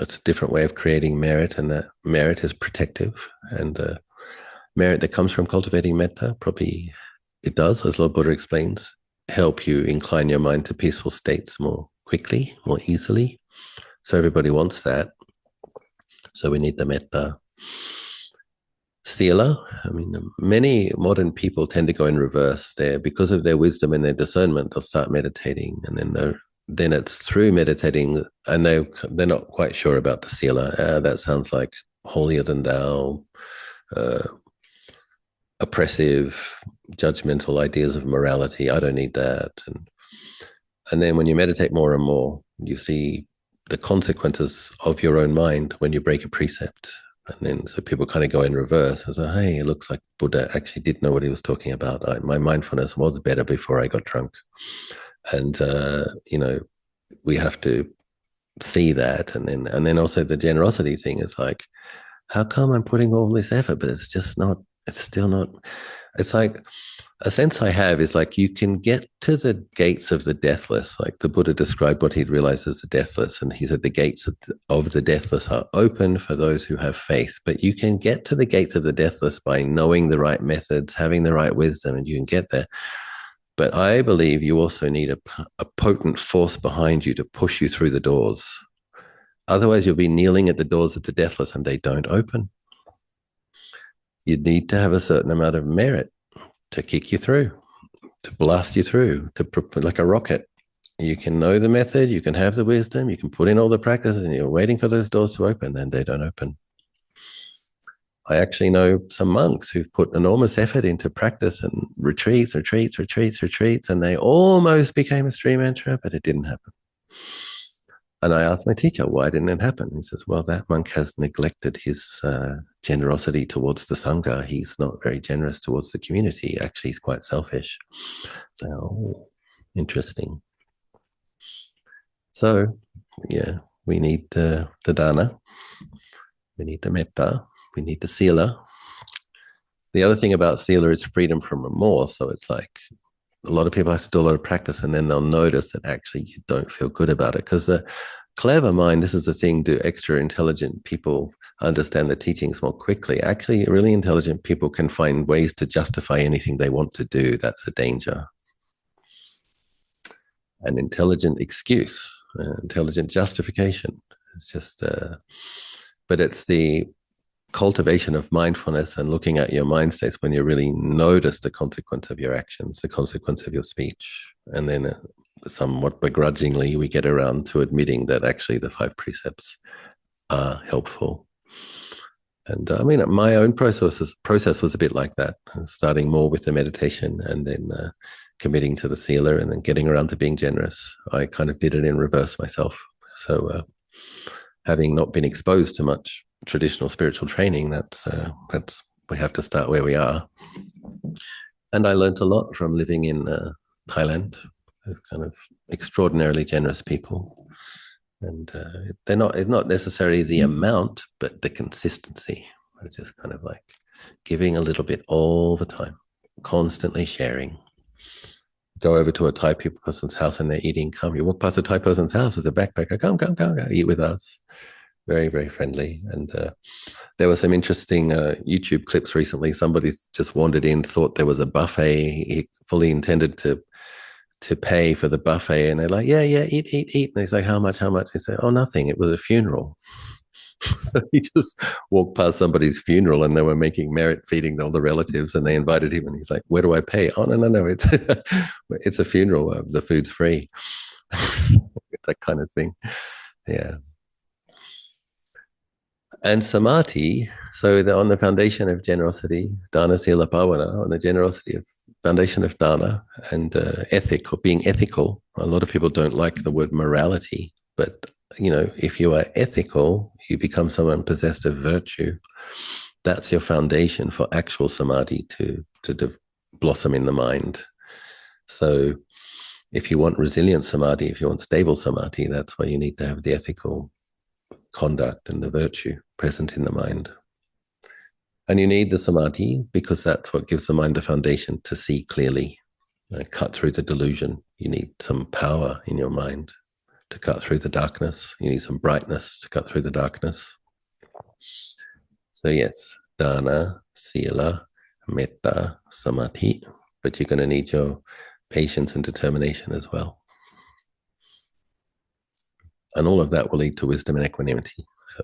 It's a different way of creating merit, and that merit is protective. And merit that comes from cultivating metta, probably it does, as Lord Buddha explains, help you incline your mind to peaceful states more quickly, more easily. So everybody wants that. So we need the metta. Sila, I mean, many modern people tend to go in reverse there because of their wisdom and their discernment. They'll start meditating, and then it's through meditating, and they're not quite sure about the sila. That sounds like holier than thou, oppressive, judgmental ideas of morality. I don't need that. And then when you meditate more and more, you see the consequences of your own mind when you break a precept. And then so people kind of go in reverse and say, hey, it looks like Buddha actually did know what he was talking about. My mindfulness was better before I got drunk. And, we have to see that. And then also the generosity thing is like, how come I'm putting all this effort, but it's still not, it's like, a sense I have is like you can get to the gates of the deathless. Like the Buddha described what he'd realized as the deathless. And he said the gates of the deathless are open for those who have faith. But you can get to the gates of the deathless by knowing the right methods, having the right wisdom, and you can get there. But I believe you also need a potent force behind you to push you through the doors. Otherwise, you'll be kneeling at the doors of the deathless and they don't open. You need to have a certain amount of merit to kick you through, to blast you through, like a rocket. You can know the method, you can have the wisdom, you can put in all the practice, and you're waiting for those doors to open, and they don't open. I actually know some monks who've put enormous effort into practice and retreats, and they almost became a stream enterer, but it didn't happen. And I asked my teacher, why didn't it happen? He says, well, that monk has neglected his generosity towards the Sangha. He's not very generous towards the community. Actually, he's quite selfish. So, interesting. So, yeah, we need the dana, we need the metta, we need the sila. The other thing about sila is freedom from remorse. So it's like a lot of people have to do a lot of practice and then they'll notice that actually you don't feel good about it. Because the clever mind, this is the thing, do extra intelligent people understand the teachings more quickly? Actually, really intelligent people can find ways to justify anything they want to do. That's a danger. An intelligent excuse, intelligent justification. It's just, but it's the cultivation of mindfulness and looking at your mind states when you really notice the consequence of your actions, the consequence of your speech. And then somewhat begrudgingly, we get around to admitting that actually the 5 precepts are helpful. And I mean, my own process was a bit like that, starting more with the meditation and then committing to the sila and then getting around to being generous. I kind of did it in reverse myself. So having not been exposed to much traditional spiritual training, that's we have to start where we are. And I learned a lot from living in Thailand, kind of extraordinarily generous people. And it's not necessarily the amount, but the consistency. It's just kind of like giving a little bit all the time, constantly sharing. Go over to a Thai person's house and they're eating. Come, you walk past a Thai person's house as a backpacker. Come, eat with us. Very, very friendly. And there were some interesting YouTube clips recently. Somebody just wandered in, thought there was a buffet. He fully intended to pay for the buffet. And they're like, yeah, eat. And he's like, how much? They say, oh, nothing. It was a funeral. So he just walked past somebody's funeral and they were making merit feeding all the relatives and they invited him and he's like, where do I pay? Oh, no. It's a funeral. The food's free. That kind of thing. Yeah. And samadhi, so on the foundation of generosity, dana, sila, bhavana, on the generosity of foundation of dana and ethic, or being ethical. A lot of people don't like the word morality, but if you are ethical, you become someone possessed of virtue. That's your foundation for actual samadhi to blossom in the mind. So if you want resilient samadhi, if you want stable samadhi, that's why you need to have the ethical conduct and the virtue present in the mind. And you need the samadhi because that's what gives the mind the foundation to see clearly, cut through the delusion. You need some power in your mind to cut through the darkness. You need some brightness to cut through the darkness. So yes, dana, sila, metta, samadhi, but you're going to need your patience and determination as well. And all of that will lead to wisdom and equanimity. So.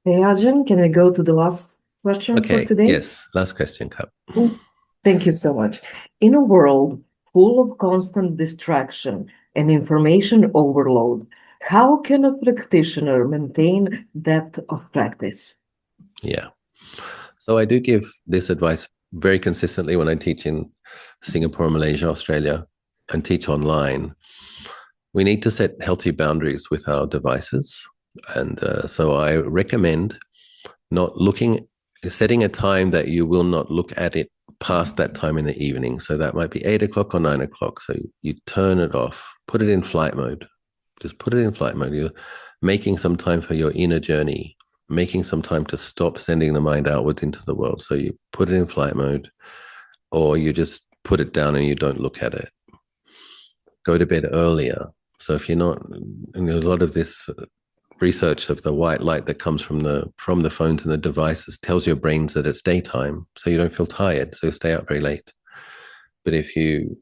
Hey, Ajahn, can I go to the last question for today? Yes, last question, Cup. Thank you so much. In a world full of constant distraction and information overload, how can a practitioner maintain depth of practice? Yeah. So I do give this advice very consistently when I teach in Singapore, Malaysia, Australia, and teach online, we need to set healthy boundaries with our devices. And so I recommend setting a time that you will not look at it past that time in the evening. So that might be 8 o'clock or 9 o'clock. So you turn it off, put it in flight mode. Just put it in flight mode. You're making some time for your inner journey, making some time to stop sending the mind outwards into the world. So you put it in flight mode, or you just put it down and you don't look at it. Go to bed earlier. So if you're not, and there's a lot of this research of the white light that comes from the phones and the devices tells your brains that it's daytime, so you don't feel tired, so you stay up very late. But if you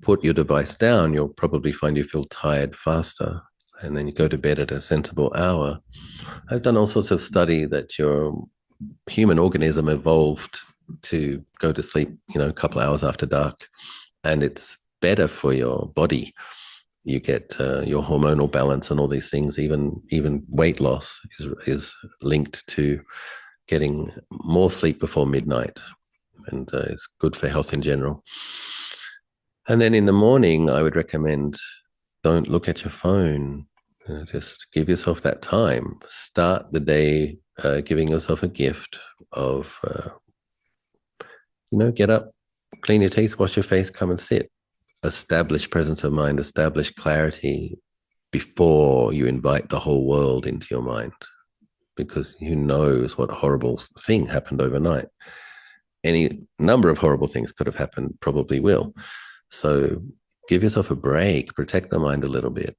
put your device down, you'll probably find you feel tired faster, and then you go to bed at a sensible hour. I've done all sorts of study that your human organism evolved to go to sleep, a couple of hours after dark, and it's better for your body. You get your hormonal balance and all these things. Even weight loss is linked to getting more sleep before midnight, and it's good for health in general. And then in the morning, I would recommend don't look at your phone. Just give yourself that time. Start the day giving yourself a gift of, get up, clean your teeth, wash your face, come and sit. Establish presence of mind, establish clarity before you invite the whole world into your mind, because who knows what horrible thing happened overnight. Any number of horrible things could have happened, probably will. So give yourself a break, protect the mind a little bit.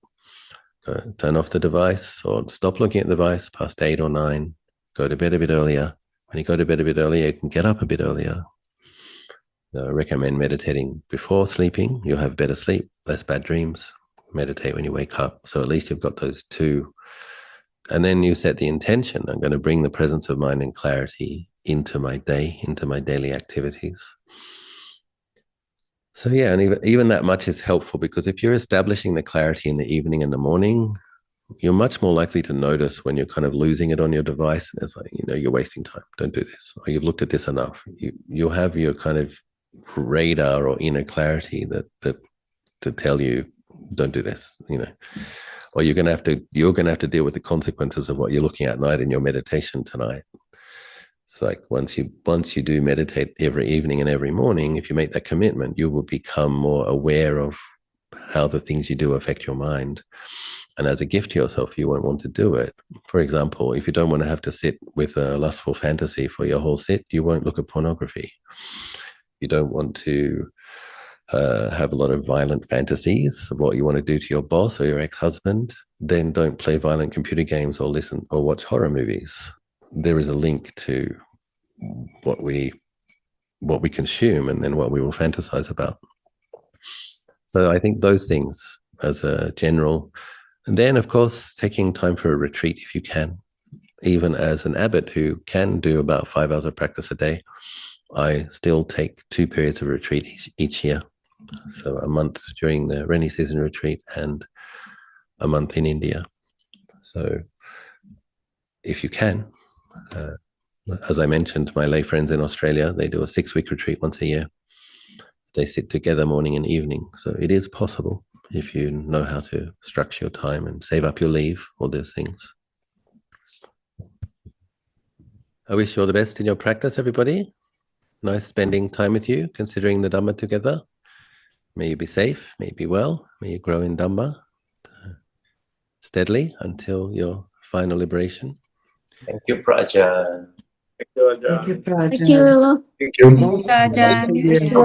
Turn off the device or stop looking at the device past 8 or 9. Go to bed a bit earlier. When you go to bed a bit earlier, you can get up a bit earlier. I recommend meditating before sleeping. You'll have better sleep, less bad dreams. Meditate when you wake up. So at least you've got those two. And then you set the intention. I'm going to bring the presence of mind and clarity into my day, into my daily activities. So yeah, and even that much is helpful, because if you're establishing the clarity in the evening and the morning, you're much more likely to notice when you're kind of losing it on your device. And it's like, you're wasting time. Don't do this. Or you've looked at this enough. You'll have your kind of radar or inner clarity that to tell you, don't do this, or you're going to have to deal with the consequences of what you're looking at night in your meditation tonight. It's like once you do meditate every evening and every morning, if you make that commitment, you will become more aware of how the things you do affect your mind. And as a gift to yourself, you won't want to do it. For example, if you don't want to have to sit with a lustful fantasy for your whole sit, you won't look at pornography. You don't want to have a lot of violent fantasies of what you want to do to your boss or your ex-husband, then don't play violent computer games or listen or watch horror movies. There is a link to what we consume and then what we will fantasize about. So I think those things as a general. And then, of course, taking time for a retreat if you can. Even as an abbot who can do about 5 hours of practice a day, I still take 2 periods of retreat each year. So a month during the rainy season retreat and a month in India. So if you can, as I mentioned, my lay friends in Australia, they do a 6-week retreat once a year. They sit together morning and evening. So it is possible if you know how to structure your time and save up your leave, all those things. I wish you all the best in your practice, everybody. Nice spending time with you, considering the Dhamma together. May you be safe, may you be well, may you grow in Dhamma steadily until your final liberation. Thank you, Praja. Thank you, Praja. Thank you. Thank you. Thank you.